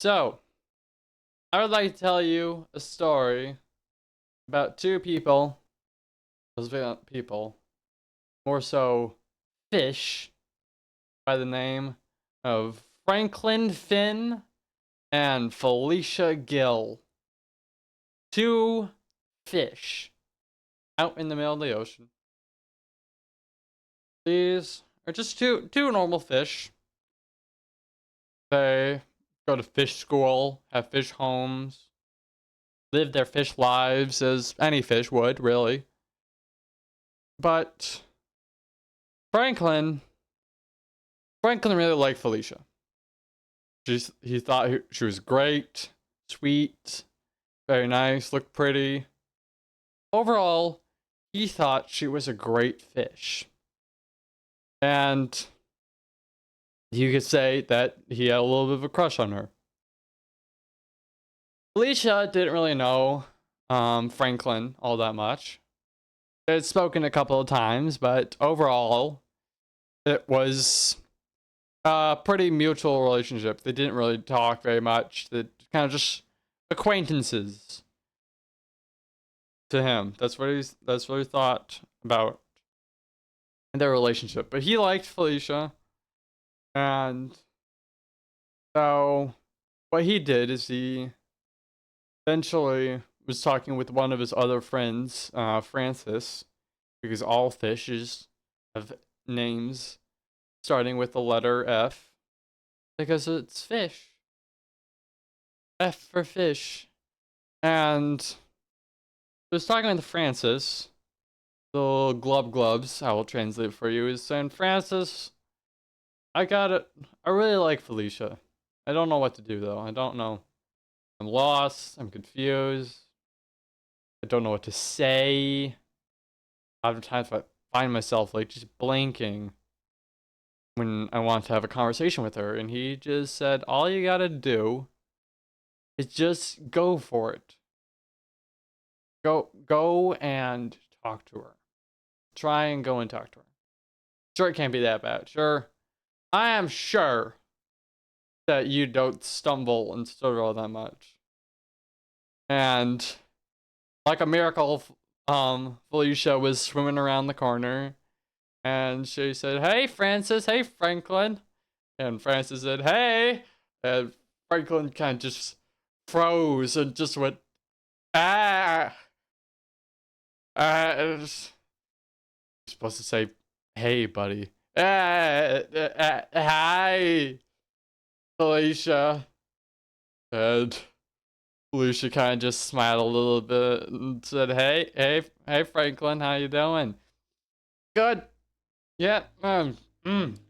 So, I would like to tell you a story about two people, more so fish, by the name of Franklyn Finn and Felicia Gill. Two fish out in the middle of the ocean. These are just two normal fish. They go to fish school, have fish homes, live their fish lives as any fish would, really. But Franklyn Franklyn really liked Felicia. He thought she was great, sweet, very nice, looked pretty. Overall, he thought she was a great fish. And you could say that he had a little bit of a crush on her. Felicia didn't really know Franklyn all that much. They had spoken a couple of times, but overall, it was a pretty mutual relationship. They didn't really talk very much. They kind of just acquaintances to him. That's what he thought about their relationship. But he liked Felicia, and so what he did is he eventually was talking with one of his other friends, Francis, because all fishes have names starting with the letter F, because it's fish. F for fish. And I was talking with Francis, the little glubs, I will translate for you, is saying, Francis, I got it. I really like Felicia. I don't know what to do, though. I don't know. I'm lost. I'm confused. I don't know what to say. Oftentimes I find myself, like, just blanking when I want to have a conversation with her. And he just said, all you gotta do is just go for it. Go and talk to her. Try and go and talk to her. Sure, it can't be that bad. Sure, I am sure that you don't stumble and stutter all that much. And like a miracle, Felicia was swimming around the corner, and she said, "Hey, Francis. Hey, Franklyn." And Francis said, "Hey." And Franklyn kind of just froze and just went, "Ah." You're supposed to say, "Hey, buddy." Hi, Felicia. And Felicia kind of just smiled a little bit and said, "Hey, Franklyn, how you doing?" "Good. Yeah.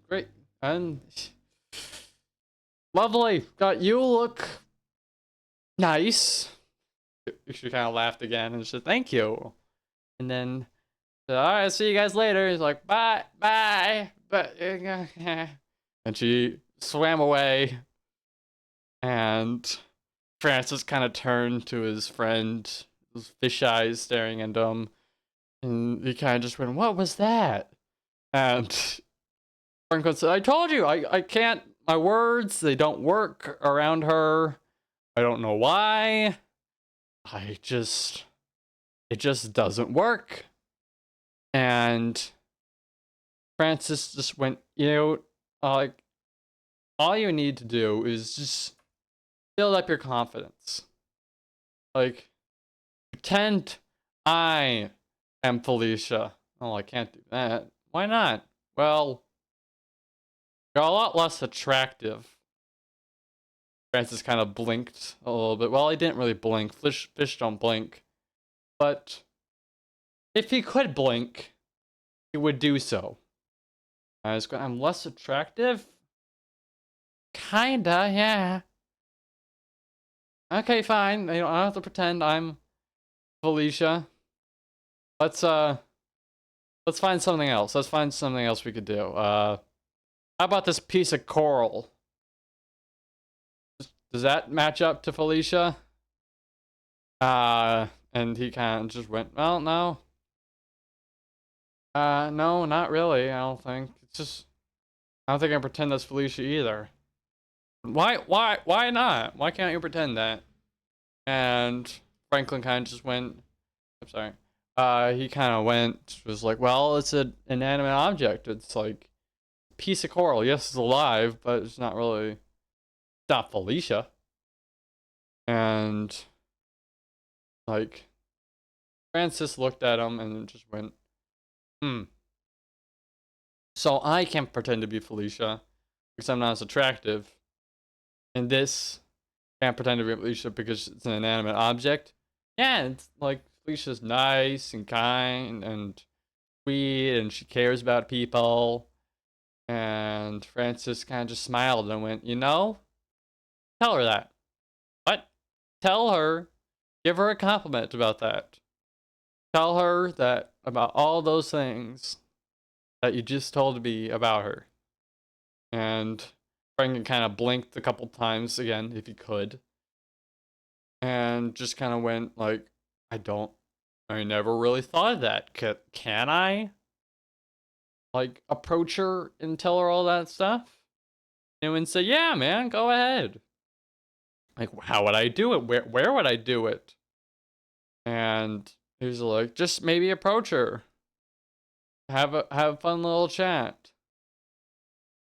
Great. And lovely. Got you look nice." She kind of laughed again and said, "Thank you." And then said, "All right, see you guys later." He's like, "Bye, bye." But and she swam away, and Francis kind of turned to his friend, his fish eyes staring at him, and he kind of just went, "What was that?" And Franklin said, "I told you, I can't, my words, they don't work around her. I don't know why. It just doesn't work." And Francis just went, like, all you need to do is just build up your confidence. Like, pretend I am Felicia. Oh, I can't do that. Why not? Well, you're a lot less attractive. Francis kind of blinked a little bit. Well, he didn't really blink. Fish don't blink. But if he could blink, he would do so. I'm less attractive? Kinda, yeah. Okay, fine. I don't have to pretend I'm Felicia. Let's find something else. Let's find something else we could do. How about this piece of coral? Does that match up to Felicia? And he kind of just went, well, no. No, not really, I don't think. I don't think I can pretend that's Felicia either. Why not? Why can't you pretend that? And Franklin kind of just went, I'm sorry. He kind of was like, well, it's an inanimate object. It's like a piece of coral. Yes, it's alive, but it's not really, it's not Felicia. And like, Francis looked at him and just went, hmm. So I can't pretend to be Felicia because I'm not as attractive. And this can't pretend to be Felicia because it's an inanimate object. Yeah, it's like Felicia's nice and kind and sweet and she cares about people. And Francis kind of just smiled and went, tell her that. What? Tell her, give her a compliment about that. Tell her that about all those things that you just told me about her. And Franklin kind of blinked a couple times again, if he could. And just kind of went like, I never really thought of that. Can I? Like, approach her and tell her all that stuff? And said, yeah, man, go ahead. Like, how would I do it? Where would I do it? And he was like, just maybe approach her. Have a fun little chat.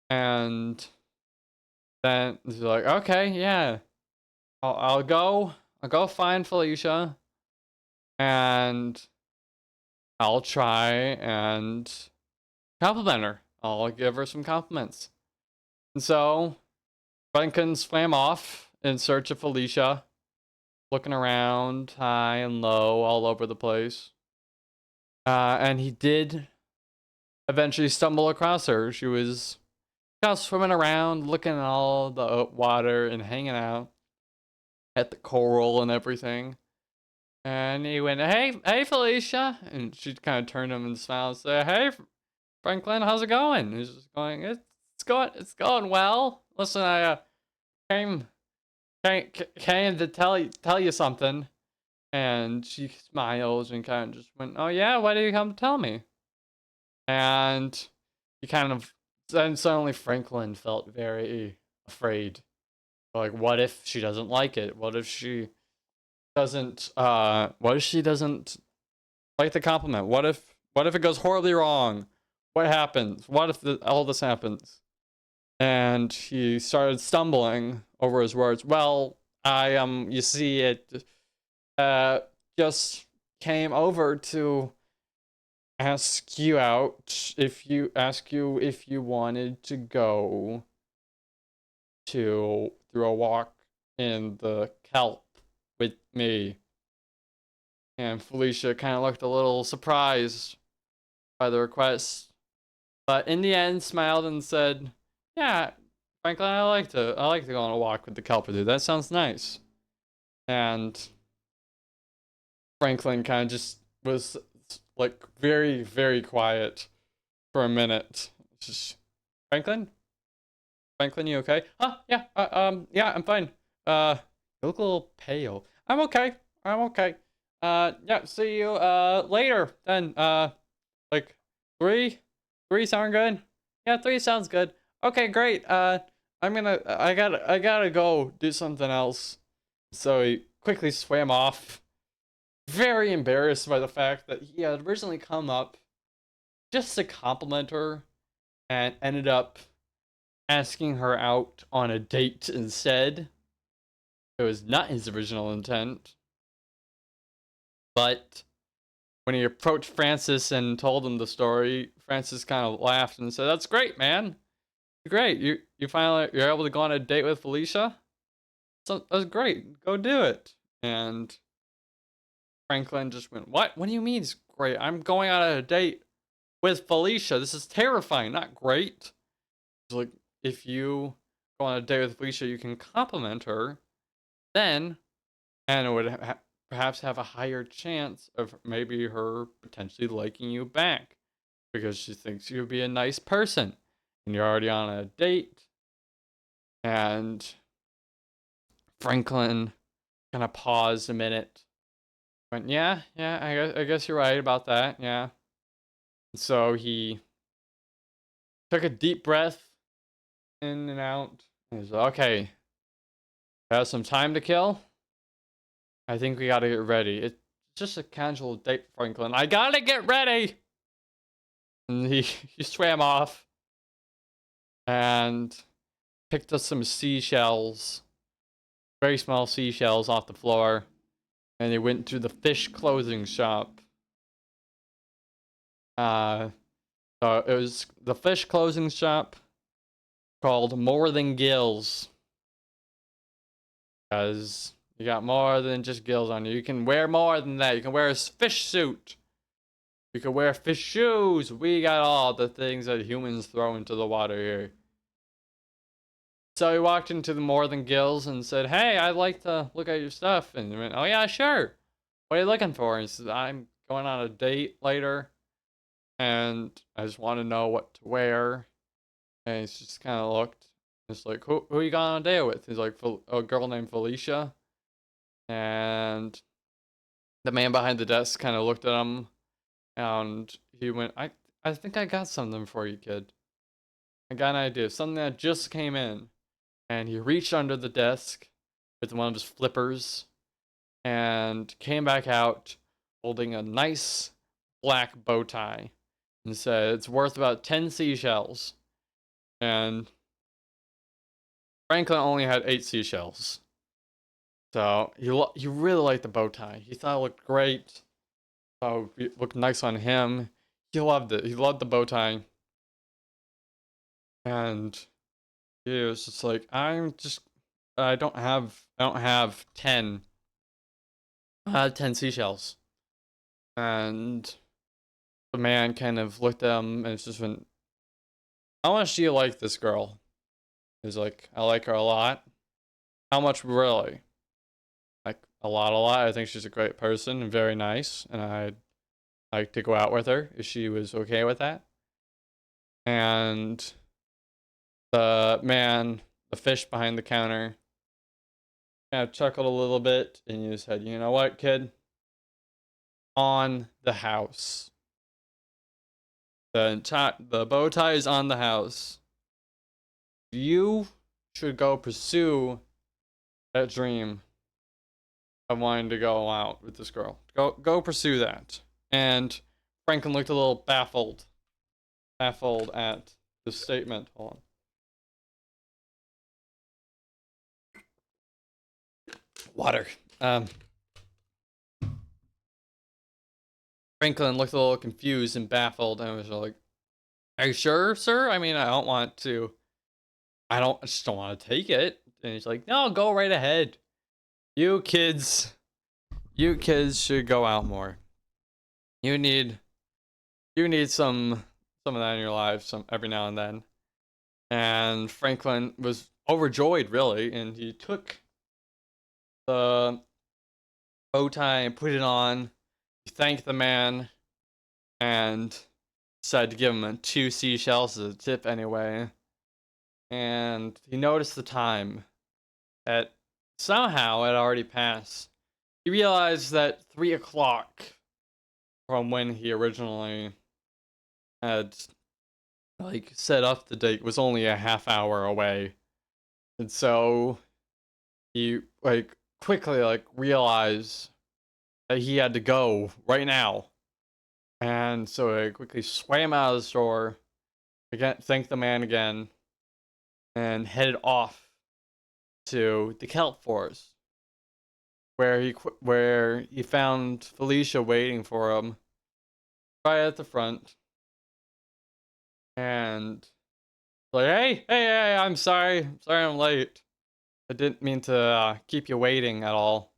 And then he's like, okay, yeah. I'll go find Felicia. And I'll try and compliment her. I'll give her some compliments. And so Franklin swam off in search of Felicia, looking around high and low all over the place. And he did eventually stumble across her. She was kind of swimming around, looking at all the water and hanging out at the coral and everything. And he went, hey, Felicia. And she kind of turned to him and smiled and said, hey, Franklin, how's it going? He's just going, it's going well. Listen, I came to tell you something. And she smiles and kind of just went, oh yeah, why did you come to tell me? And he kind of then suddenly Franklin felt very afraid. Like, what if she doesn't like it? What if she doesn't like the compliment? What if it goes horribly wrong? What happens? What if all this happens? And he started stumbling over his words. Well, you see, it just came over to ask you if you wanted to go through a walk in the kelp with me. And Felicia kind of looked a little surprised by the request, but in the end smiled and said, yeah, Franklin, I like to go on a walk with the kelp with you. That sounds nice. And Franklin kind of just was like very, very quiet for a minute. Just, Franklin? Franklin, you okay? Yeah, yeah, I'm fine. You look a little pale. I'm okay. I'm okay. Yeah, see you, later then. Like, three? Three sound good? Yeah, three sounds good. Okay, great. I gotta go do something else. So he quickly swam off, very embarrassed by the fact that he had originally come up just to compliment her and ended up asking her out on a date instead. It was not his original intent. But when he approached Francis and told him the story, Francis kind of laughed and said, "That's great, man. Great. You're able to go on a date with Felicia? So that's great. Go do it." And Franklin just went, "What? What do you mean it's great? I'm going on a date with Felicia. This is terrifying, not great." It's like, if you go on a date with Felicia, you can compliment her, then, and it would perhaps have a higher chance of maybe her potentially liking you back because she thinks you'd be a nice person and you're already on a date. And Franklin kind of paused a minute, went, yeah, I guess you're right about that, yeah. So he took a deep breath in and out He's like, okay, have some time to kill. I think we gotta get ready. It's just a casual date, Franklyn. I gotta get ready. And he swam off and picked up some seashells, very small seashells off the floor, and he went to the fish clothing shop. So it was the fish clothing shop called More Than Gills, because you got more than just gills on you. You can wear more than that. You can wear a fish suit. You can wear fish shoes. We got all the things that humans throw into the water here. So he walked into the More Than Gills and said, hey, I'd like to look at your stuff. And he went, oh yeah, sure. What are you looking for? And he said, I'm going on a date later, and I just want to know what to wear. And he's just kind of looked. It's like, who you got on a date with? He's like, a girl named Felicia. And the man behind the desk kind of looked at him, and he went, I think I got something for you, kid. I got an idea. Something that just came in. And he reached under the desk with one of his flippers and came back out holding a nice black bow tie and said, it's worth about 10 seashells. And Franklyn only had 8 seashells. So he really liked the bow tie. He thought it looked great. Thought it looked nice on him. He loved it. He loved the bow tie. And he was just like, I don't have 10 seashells. And the man kind of looked at him and just went, how much do you like this girl? He's like, I like her a lot. How much really? Like, a lot. I think she's a great person and very nice, and I'd like to go out with her if she was okay with that. And the fish behind the counter, kind of chuckled a little bit, and he said, you know what, kid? On the house. The bow tie is on the house. You should go pursue that dream of wanting to go out with this girl. Go pursue that. And Franklyn looked a little baffled at this statement. Hold on. Water. Franklyn looked a little confused and baffled and was like, are you sure, sir? I mean, I just don't want to take it. And he's like, no, go right ahead. You kids should go out more. You need some of that in your life every now and then. And Franklyn was overjoyed, really, and he took the bow tie and put it on. He thanked the man and decided to give him 2 seashells as a tip anyway. And he noticed the time. That somehow it already passed. He realized that 3 o'clock from when he originally had set up the date was only a half hour away. And so he quickly realized that he had to go right now. And so he quickly swam out of the store, again, thanked the man again, and headed off to the kelp forest, where he found Felicia waiting for him right at the front. And like, hey, I'm sorry I'm late. I didn't mean to keep you waiting at all.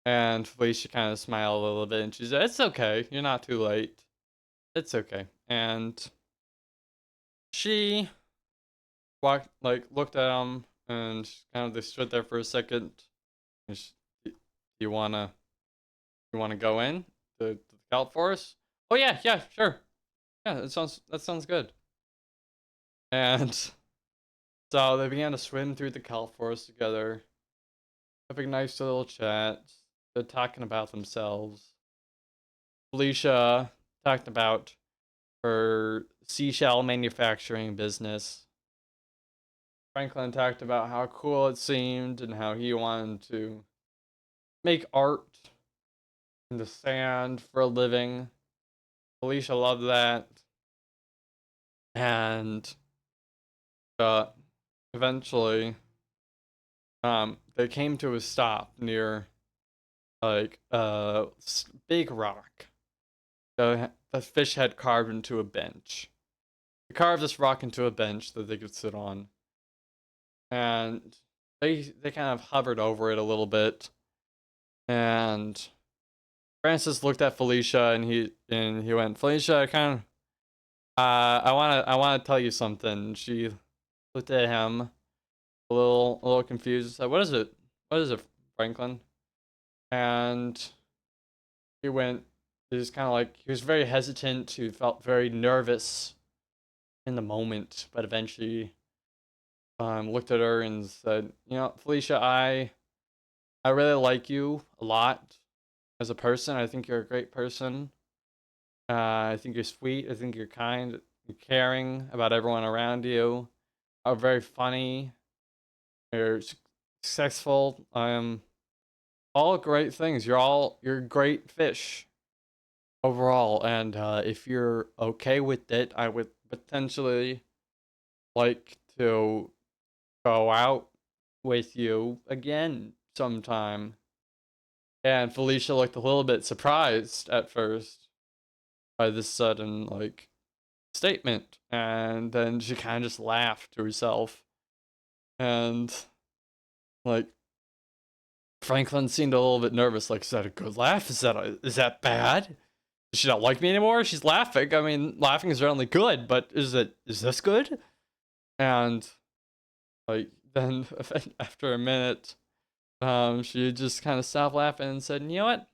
And Felicia kind of smiled a little bit, and she said, it's okay, you're not too late. It's okay. And she looked at him, and they stood there for a second. And you wanna go in to the kelp forest? Oh yeah, sure. Yeah, that sounds good. And so they began to swim through the kelp forest together, having nice little chats. They're talking about themselves. Felicia talked about her seashell manufacturing business. Franklin talked about how cool it seemed and how he wanted to make art in the sand for a living. Felicia loved that. And uh, eventually, they came to a stop near like a big rock. The fish had carved into a bench. They carved this rock into a bench that they could sit on, and they kind of hovered over it a little bit. And Francis looked at Felicia, and he went, Felicia, I wanna tell you something. She looked at him a little confused and said, What is it? What is it, Franklin? And he went, he was kind of like, he was very hesitant. He felt very nervous in the moment, but eventually looked at her and said, Felicia, I really like you a lot as a person. I think you're a great person. I think you're sweet. I think you're kind. You're caring about everyone around you. Are very funny. You're successful. All great things. You're great fish overall. And if you're okay with it, I would potentially like to go out with you again sometime. And Felicia looked a little bit surprised at first by this sudden like statement, and then she kind of just laughed to herself. And like Franklin seemed a little bit nervous. Like, is that a good laugh? Is that bad? Does she not like me anymore? She's laughing. I mean, laughing is certainly good, but is this good? And like then after a minute, she just kind of stopped laughing and said, "You know what?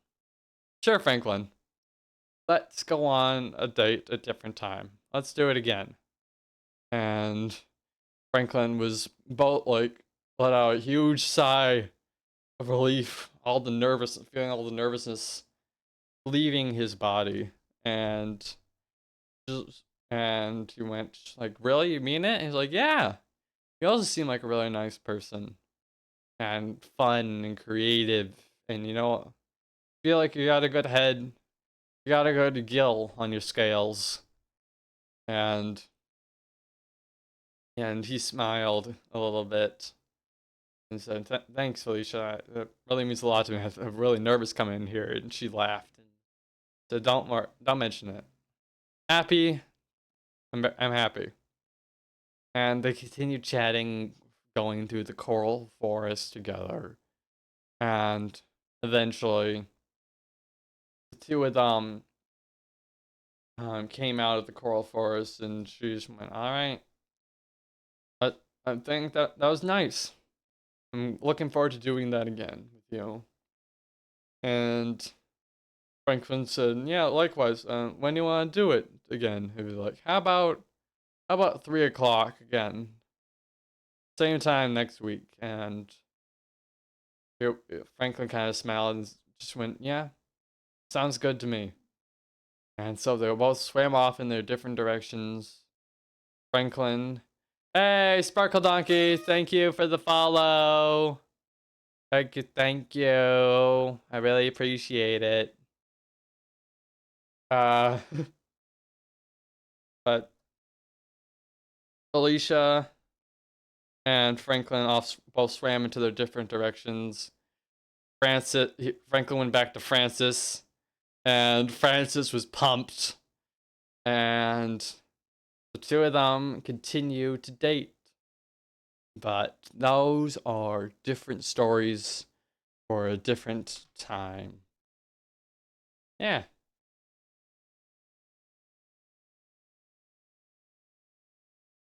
Sure, Franklin. Let's go on a date a different time. Let's do it again." And Franklin was both like let out a huge sigh of relief, feeling all the nervousness leaving his body, and he went like, "Really, you mean it?" He's like, "Yeah." You also seem like a really nice person and fun and creative, and feel like you got a good head. You got a good Gill on your scales, and he smiled a little bit and said, "Thanks, Felicia. That really means a lot to me. I'm really nervous coming in here." And she laughed and said, don't mention it. Happy? I'm happy." And they continued chatting, going through the coral forest together, and eventually, the two of them came out of the coral forest, and she just went, "All right, but I think that was nice. I'm looking forward to doing that again with you." And Franklin said, "Yeah, likewise. When do you want to do it again?" He was like, "How about 3 o'clock again, same time next week?" And Franklin kind of smiled and just went, "Yeah, sounds good to me." And so they both swam off in their different directions. Franklin, hey, Sparkle Donkey, thank you for the follow. Thank you. I really appreciate it. Uh, but Alicia and Franklin both swam into their different directions. Franklin went back to Francis, and Francis was pumped, and the two of them continue to date. But those are different stories for a different time. Yeah.